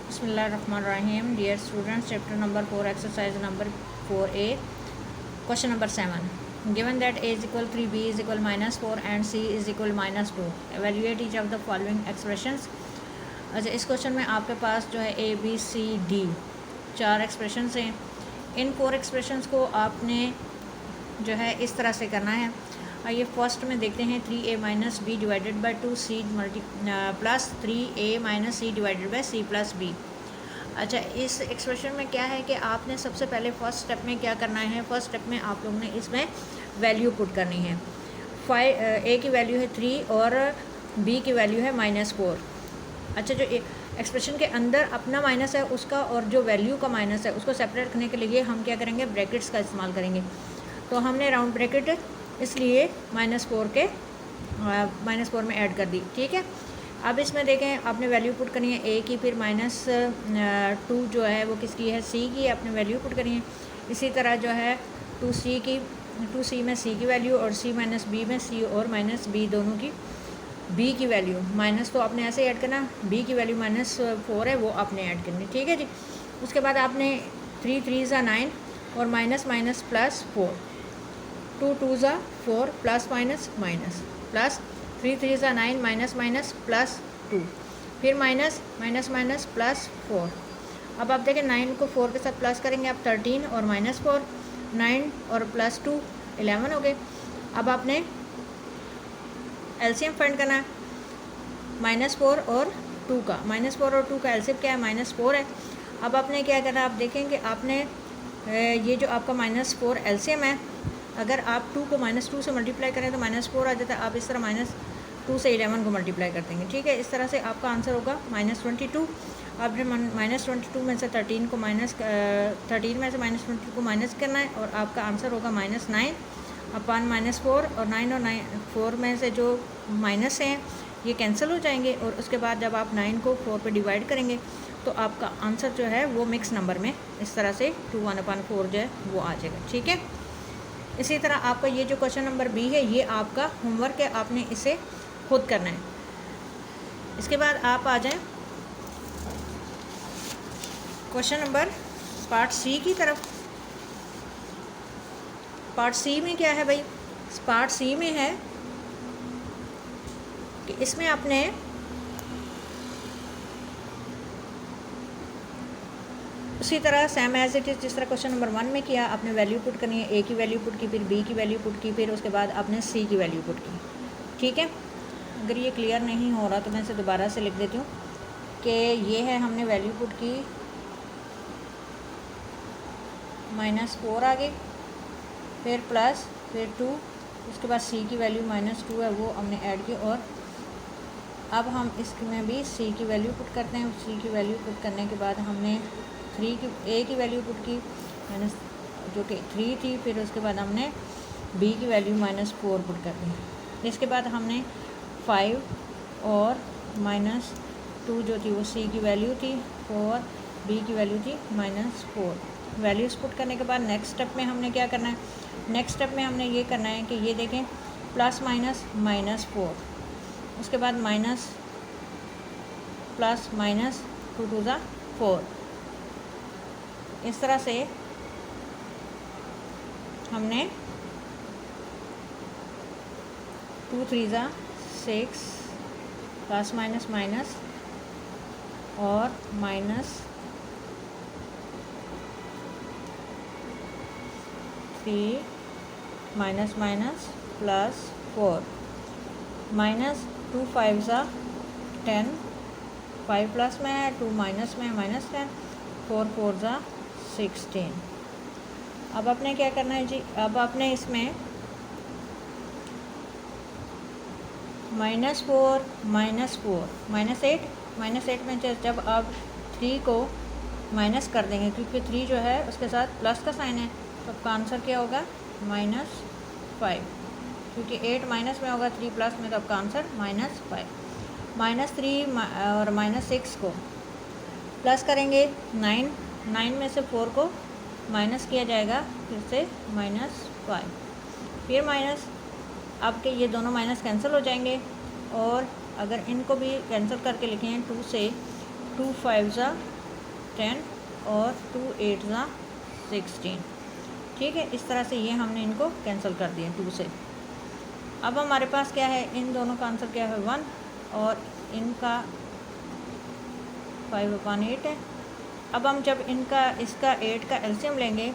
Bismillahirrahmanirrahim. Dear students, chapter number 4, exercise number 4a, question number 7. Given that a is equal 3, b is equal minus 4 and c is equal minus 2, evaluate each of the following expressions. अच्छा, इस question में आपके पास जो है A B C D 4 expressions हैं. इन 4 expressions को आपने जो है इस तरह से करना है. आइए फर्स्ट में देखते हैं 3a minus B divided by 2c plus 3a minus C divided by C plus B. अच्छा, इस एक्सप्रेशन में क्या है कि आपने सबसे पहले फर्स्ट स्टेप में क्या करना है. फर्स्ट स्टेप में आप लोगों ने इसमें वैल्यू पुट करनी है. ए की वैल्यू है 3 और बी की वैल्यू है -4. अच्छा, जो एक्सप्रेशन के अंदर अपना माइनस है उसका और जो वैल्यू का माइनस है उसको सेपरेट करने के लिए हम क्या करेंगे, ब्रैकेट्स का इस्तेमाल करेंगे. तो हमने राउंड ब्रैकेट इसलिए -4 में ऐड कर दी. ठीक है, अब इसमें देखें आपने वैल्यू पुट करनी है ए की, फिर -2 जो है वो किसकी है, सी की. आपने वैल्यू पुट करनी है. इसी तरह जो है 2c में सी की वैल्यू और c माइनस बी में सी और माइनस बी दोनों की बी की वैल्यू. माइनस तो आपने ऐसे ऐड करना, बी की वैल्यू -4 है वो आपने ऐड करनी. ठीक है जी. उसके बाद आपने 3 3 ज़ा 9 और माइनस माइनस प्लस 4, 2 2 ज़ा 4 प्लस माइनस माइनस प्लस 3 3 ज़ा 9 माइनस माइनस प्लस 2, फिर माइनस माइनस माइनस प्लस 4. अब आप देखें 9 को 4 के साथ प्लस करेंगे आप 13 और -4, 9 और प्लस 2 11 हो गए. अब आपने एलसीएम फाइंड करना है -4 और 2 का. -4 और 2 का एलसीएम क्या है, -4 है. अब आपने क्या करना है, आप देखेंगे आपने ये जो आपका -4 एलसीएम है, अगर आप 2 को -2 से मल्टीप्लाई करें तो -4 आ जाता है. आप इस तरह -2 से 11 को मल्टीप्लाई कर देंगे. ठीक है, इस तरह से आपका आंसर होगा -22. आपने -22 में से 13 को -13 में से -22 को माइनस करना है और आपका आंसर होगा -9 अपान -4. और 9 और 4 में से जो माइनस हैं ये कैंसिल हो जाएंगे और उसके बाद जब आप 9 को 4 पे डिवाइड करेंगे तो आपका आंसर जो है वो मिक्स नंबर में इस तरह से 21/4 जो है वो आ जाएगा. ठीक है, इसी तरह आपका ये जो क्वेश्चन नंबर बी है ये आपका होमवर्क है, आपने इसे खुद करना है. इसके बाद आप आ जाएं क्वेश्चन नंबर पार्ट सी की तरफ. पार्ट सी में क्या है भाई, पार्ट सी में है कि इसमें आपने उसी तरह सेम एज इट इज़ जिस तरह क्वेश्चन नंबर 1 में किया, आपने वैल्यू पुट करनी है. ए की वैल्यू पुट की, फिर बी की वैल्यू पुट की, फिर उसके बाद आपने सी की वैल्यू पुट की. ठीक है, अगर ये क्लियर नहीं हो रहा तो मैं इसे दोबारा से लिख देती हूँ कि ये है हमने वैल्यू पुट की -4 आगे, फिर प्लस, फिर 2, उसके बाद सी की वैल्यू -2 है वो हमने ऐड की. और अब हम इसमें भी सी की वैल्यू पुट करते हैं. सी की वैल्यू पुट करने के बाद हमने ए की वैल्यू पुट की जो कि 3 थी, फिर उसके बाद हमने बी की वैल्यू -4 पुट कर दी. इसके बाद हमने 5 और -2 जो थी वो सी की वैल्यू थी और बी की वैल्यू थी -4. वैल्यूज़ पुट करने के बाद नेक्स्ट स्टेप में हमने क्या करना है, नेक्स्ट स्टेप में हमने ये करना है कि ये देखें प्लस माइनस -4, उसके बाद माइनस प्लस माइनस 2 2 ज़ा 4. इस तरह से हमने 2 3 ज़ा 6 प्लस माइनस माइनस और -3 माइनस माइनस प्लस 4 -2 5 ज़ा 10, 5 प्लस में है, 2 माइनस में है -10, 4 4 ज़ा 16. अब आपने क्या करना है जी, अब आपने इसमें -4 -8 में जब आप 3 को माइनस कर देंगे, क्योंकि 3 जो है उसके साथ प्लस का साइन है, तो आपका आंसर क्या होगा -5. क्योंकि 8 माइनस में होगा, 3 प्लस में, तो आपका आंसर -5. -3 और -6 को प्लस करेंगे 9 में से 4 को माइनस किया जाएगा, फिर से -5, फिर माइनस. आपके ये दोनों माइनस कैंसिल हो जाएंगे और अगर इनको भी कैंसिल करके लिखें 2 से 2 5 ज़ा 10 और 2 8 ज़ा 16। ठीक है, इस तरह से ये हमने इनको कैंसिल कर दिया 2 से। अब हमारे पास क्या है, इन दोनों का आंसर क्या है 1 और इनका 5/8 है। अब हम जब इसका 8 का एलसीएम लेंगे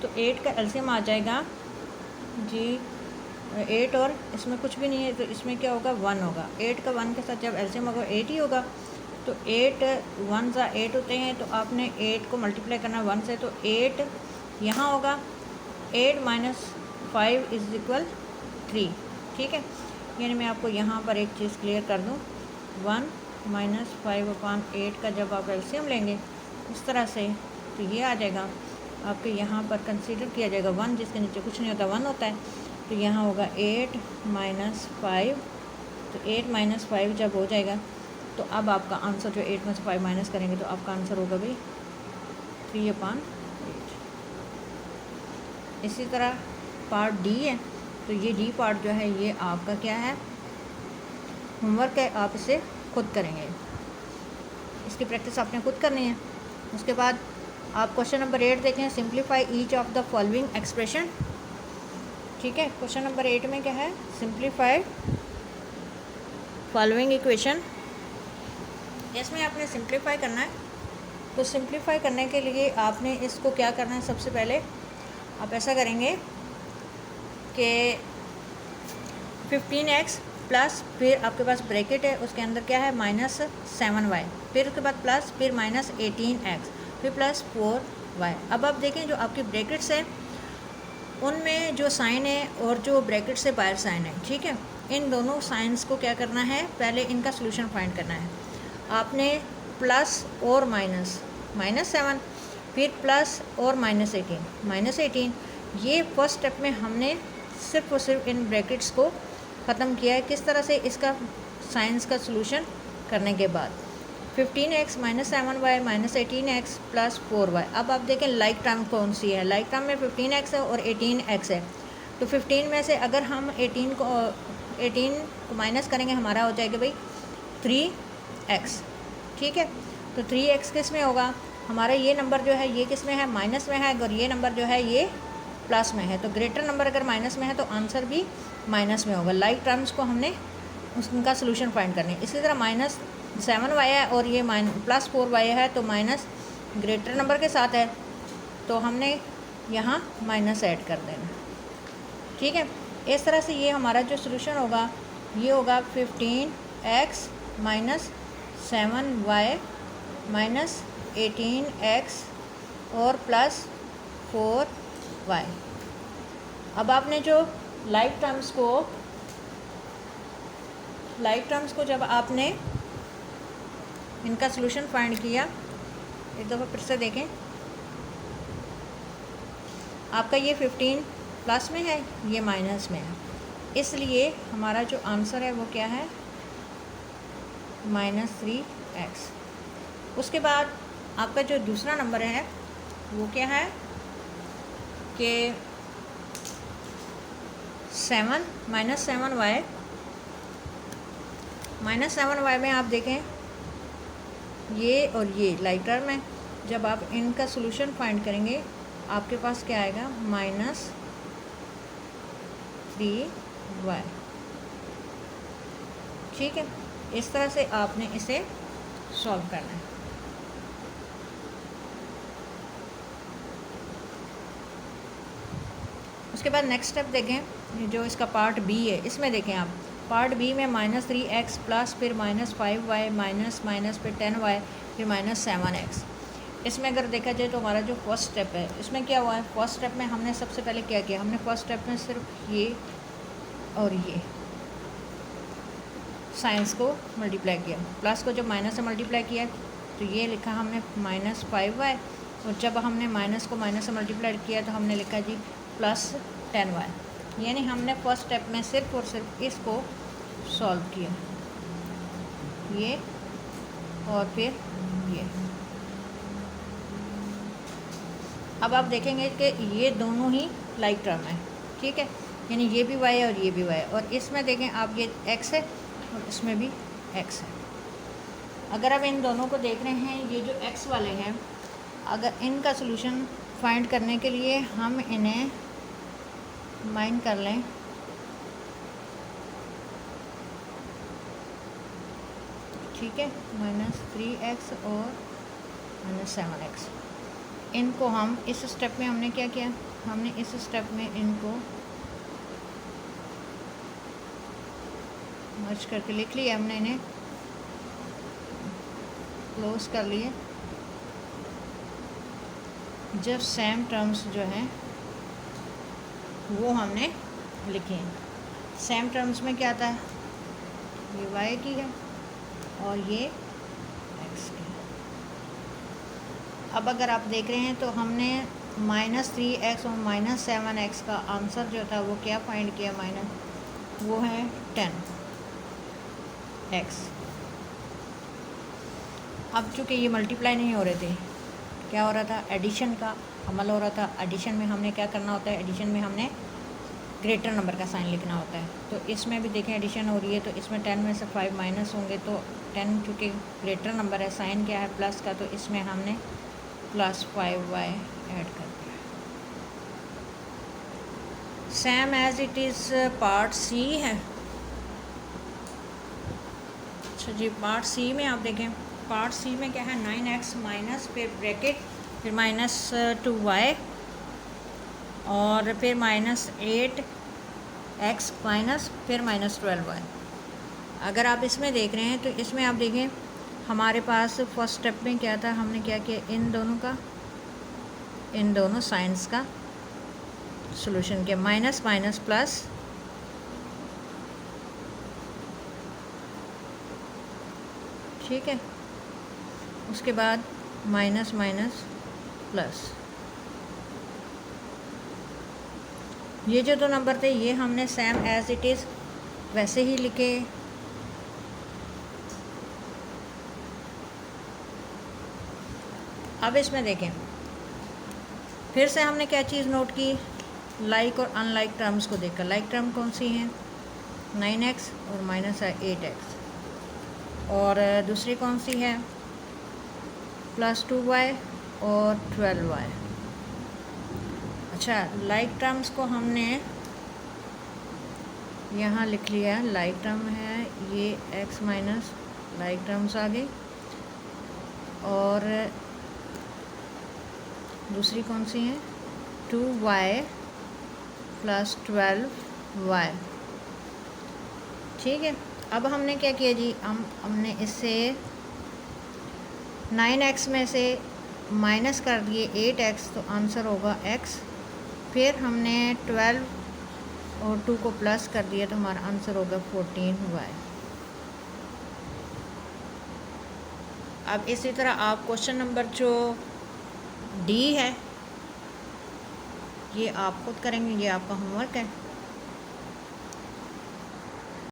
तो 8 का एलसीएम आ जाएगा जी 8 और इसमें कुछ भी नहीं है तो इसमें क्या होगा 1 होगा। 8 का 1 के साथ जब एलसीएम होगा 8 ही होगा। तो 8 1 ज़ा 8 होते हैं, तो आपने 8 को मल्टीप्लाई करना है 1 से, तो 8 यहाँ होगा। 8 माइनस 5 इज़ इक्वल 3। ठीक है, यानी मैं आपको यहाँ पर एक चीज़ क्लियर कर दूँ, 1 माइनस 5/8 का जब आप एलसीएम लेंगे इस तरह से तो ये आ जाएगा आपके यहाँ पर कंसीडर किया जाएगा 1, जिसके नीचे कुछ नहीं होता 1 होता है। तो यहाँ होगा 8 माइनस 5। तो 8 माइनस 5 जब हो जाएगा तो अब आपका आंसर जो 8 में से 5 माइनस करेंगे तो आपका आंसर होगा भाई 3/8। इसी तरह पार्ट डी है, तो ये डी पार्ट जो है ये आपका क्या है, होमवर्क है, आप इसे खुद करेंगे। इसकी प्रैक्टिस आपने खुद करनी है। उसके बाद आप क्वेश्चन नंबर 8 देखें, simplify each of the following expression. ठीक है, क्वेश्चन नंबर 8 में क्या है, सिंप्लीफाई फॉलोइंग इक्वेशन। इसमें आपने सिंप्लीफाई करना है। तो सिंप्लीफाई करने के लिए आपने इसको क्या करना है, सबसे पहले आप ऐसा करेंगे कि 15x प्लस, फिर आपके पास ब्रैकेट है उसके अंदर क्या है -7y, फिर उसके बाद प्लस, फिर -18x, फिर प्लस 4y। अब आप देखें जो आपकी ब्रैकेट्स है उनमें जो साइन है और जो ब्रैकेट से बाहर साइन है, ठीक है, इन दोनों साइंस को क्या करना है, पहले इनका सोल्यूशन फाइंड करना है। आपने प्लस और -7, फिर प्लस और -18, ये फर्स्ट स्टेप में हमने सिर्फ और सिर्फ इन ब्रैकेट्स को ख़त्म किया है। किस तरह से, इसका साइंस का सोल्यूशन करने के बाद 15x -7y -18x plus 4y। अब आप देखें लाइक टर्म कौन सी है, लाइक टर्म में 15x है और 18x है। तो 15 में से अगर हम 18 को माइनस करेंगे हमारा हो जाएगा भाई 3x। ठीक है, तो 3x किस में होगा, हमारा ये नंबर जो है ये किस में है, माइनस में है, और ये नंबर जो है ये प्लस में है। तो ग्रेटर नंबर अगर माइनस में है तो आंसर भी माइनस में होगा। लाइक टर्म्स को हमने उनका सोल्यूशन फाइंड करना है। इसी तरह -7y है और ये +4y है, तो माइनस ग्रेटर नंबर के साथ है तो हमने यहाँ माइनस ऐड कर देना। ठीक है, इस तरह से ये हमारा जो सोल्यूशन होगा ये होगा 15x -7y -18x और +4y। अब आपने जो लाइक टर्म्स को जब आपने इनका सोल्यूशन फाइंड किया, एक दफ़ा फिर से देखें, आपका ये 15 प्लस में है, ये माइनस में है, इसलिए हमारा जो आंसर है वो क्या है -3x। उसके बाद आपका जो दूसरा नंबर है वो क्या है कि 7 -7y में आप देखें ये और ये लाइक टर्म है। जब आप इनका सोल्यूशन फाइंड करेंगे आपके पास क्या आएगा -3y। ठीक है, इस तरह से आपने इसे सॉल्व करना है। उसके बाद नेक्स्ट स्टेप देखें, जो इसका पार्ट बी है, इसमें देखें आप पार्ट बी में -3x प्लस फिर -5y माइनस फिर 10y फिर -7x। इसमें अगर देखा जाए तो हमारा जो फर्स्ट स्टेप है इसमें क्या हुआ है, फर्स्ट स्टेप में हमने सबसे पहले क्या किया, हमने फर्स्ट स्टेप में सिर्फ ये और ये साइंस को मल्टीप्लाई किया, प्लस को जब माइनस से मल्टीप्लाई किया तो ये लिखा हमने -5y, और जब हमने माइनस को माइनस से मल्टीप्लाई किया तो हमने लिखा जी +10y। यानी हमने फर्स्ट स्टेप में सिर्फ और सिर्फ इसको सॉल्व किया, ये और फिर ये। अब आप देखेंगे कि ये दोनों ही लाइक टर्म है, ठीक है, यानी ये भी y है और ये भी y है, और इसमें देखें आप ये x है और इसमें भी x है। अगर आप इन दोनों को देख रहे हैं, ये जो x वाले हैं, अगर इनका सोल्यूशन फाइंड करने के लिए हम इन्हें माइन कर लें, ठीक है, -3x और -7x, इनको हम इस स्टेप में हमने क्या किया, हमने इस स्टेप में इनको मर्ज करके लिख लिया, हमने इन्हें क्लोज कर लिए। जब सेम टर्म्स जो हैं वो हमने लिखे हैं, सेम टर्म्स में क्या आता है, ये y की है और ये x की है। अब अगर आप देख रहे हैं तो हमने -3x और -7x का आंसर जो था वो क्या फाइंड किया, वो है 10x। अब चूँकि ये मल्टीप्लाई नहीं हो रहे थे, क्या हो रहा था, एडिशन का अमल हो रहा था। एडिशन में हमने क्या करना होता है, एडिशन में हमने ग्रेटर नंबर का साइन लिखना होता है। तो इसमें भी देखें एडिशन हो रही है, तो इसमें 10 में से 5 माइनस होंगे, तो 10 चूँकि ग्रेटर नंबर है, साइन क्या है प्लस का, तो इसमें हमने +5y ऐड कर दिया। Same as it is part C है। अच्छा जी, पार्ट सी में आप देखें, पार्ट सी में क्या है, 9x माइनस फिर ब्रैकेट फिर -2y और फिर -8x माइनस फिर -12y। अगर आप इसमें देख रहे हैं तो इसमें आप देखें हमारे पास फर्स्ट स्टेप में क्या था, हमने क्या किया, इन दोनों साइंस का सॉल्यूशन किया, माइनस माइनस प्लस, ठीक है, उसके बाद माइनस माइनस प्लस। ये जो दो नंबर थे ये हमने सेम एज इट इज़ वैसे ही लिखे। अब इसमें देखें फिर से हमने क्या चीज़ नोट की, लाइक और अनलाइक टर्म्स को देखकर। लाइक टर्म कौन सी हैं, 9x और -8x, और दूसरी कौन सी है, +2y और 12y। अच्छा, लाइक टर्म्स को हमने यहाँ लिख लिया, लाइक टर्म है ये x माइनस लाइक टर्म्स आ गई, और दूसरी कौन सी है, 2y + 12y, ठीक है। अब हमने क्या किया जी, हमने इससे 9x में से माइनस कर दिए 8x, तो आंसर होगा x। फिर हमने 12 और 2 को प्लस कर दिया, तो हमारा आंसर होगा 14y। अब इसी तरह आप क्वेश्चन नंबर जो डी है ये आप खुद करेंगे, ये आपका होमवर्क है।